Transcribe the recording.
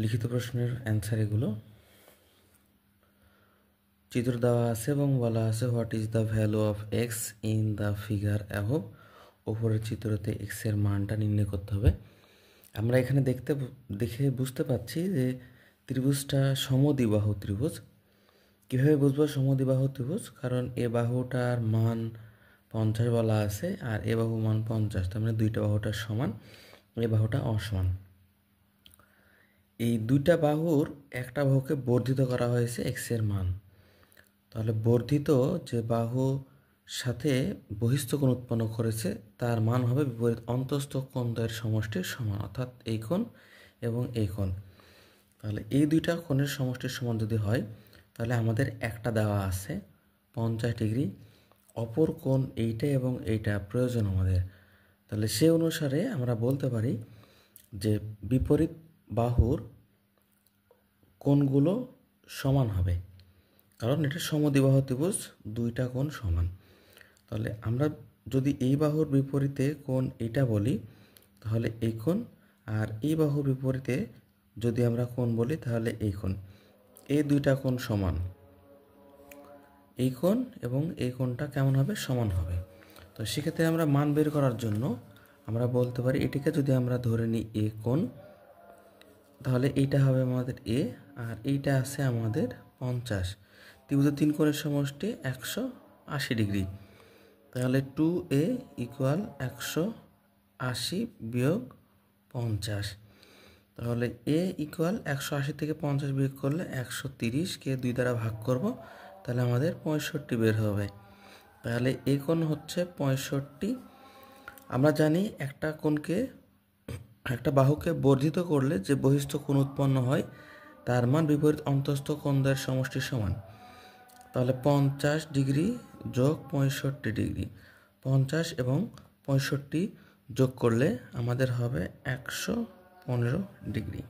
লিখিত প্রশ্নের অ্যান্সার এগুলো। চিত্র দেওয়া আছে এবং বলা আছে what is the value of x in the figure above. ওপরের চিত্রতে এক্স এর মানটা নির্ণয় করতে হবে। আমরা এখানে দেখে বুঝতে পারছি যে ত্রিভুজটা সমদ্বিবাহু ত্রিভুজ। কীভাবে বুঝবো সমদ্বিবাহু ত্রিভুজ? কারণ এ বাহুটার মান 50 বলা আছে আর এ বাহু মান 50, তার মানে দুইটা বাহুটা সমান, এ বাহুটা অসমান। এই দুইটা বাহুর একটা বাহুকে বর্ধিত করা হয়েছে এক্স এর মান। তাহলে বর্ধিত যে বাহু সাথে বহিস্থ কোণ উৎপন্ন করেছে তার মান হবে বিপরীত অন্তস্থ কোণদ্বয়ের সমষ্টির সমান, অর্থাৎ এই কোণ এবং এই কোণ। তাহলে এই দুইটা কোণের সমষ্টির সমান যদি হয় তাহলে আমাদের একটা দেওয়া আছে 50 ডিগ্রি, অপর কোণ এইটা এবং এইটা প্রয়োজন আমাদের। তাহলে সে অনুসারে আমরা বলতে পারি যে বিপরীত বাহুর কোণগুলো সমান হবে, কারণ এটা সমদ্বিবাহু ত্রিভুজ, দুইটা কোণ সমান। তাহলে আমরা যদি এই বাহুর বিপরীতে কোণ এইটা বলি তাহলে এই কোণ, আর এই বাহুর বিপরীতে যদি আমরা কোণ বলি তাহলে এই কোণ, এই দুইটা কোণ সমান। এই কোণ এবং এই কোণটা কেমন হবে? সমান হবে। তো সেক্ষেত্রে আমরা মান বের করার জন্য আমরা বলতে পারি এটিকে যদি আমরা ধরে নিই এ কোণ, তাহলে এইটা হবে আমাদের এ আর এইটা আছে আমাদের 50। ত্রিভুজের তিন কোণের সমষ্টি 180 ডিগ্রি। তাহলে 2a ইকুয়াল 180 বিয়োগ 50। তাহলে a ইকুয়াল 180 থেকে 50 বিয়োগ করলে 130কে 2 দ্বারা ভাগ করব, তাহলে আমাদের 65 বের হবে। তাহলে এই কোণ হচ্ছে 65। আমরা জানি একটা বাহুকে বর্ধিত করলে যে বহিস্থ কোণ উৎপন্ন হয় তার মান বিপরীত অন্তস্থ কোণদ্বয়ের সমষ্টির সমান। তাহলে 50 ডিগ্রি যোগ 65 ডিগ্রি, 50 এবং 65 যোগ করলে আমাদের হবে 115 ডিগ্রি।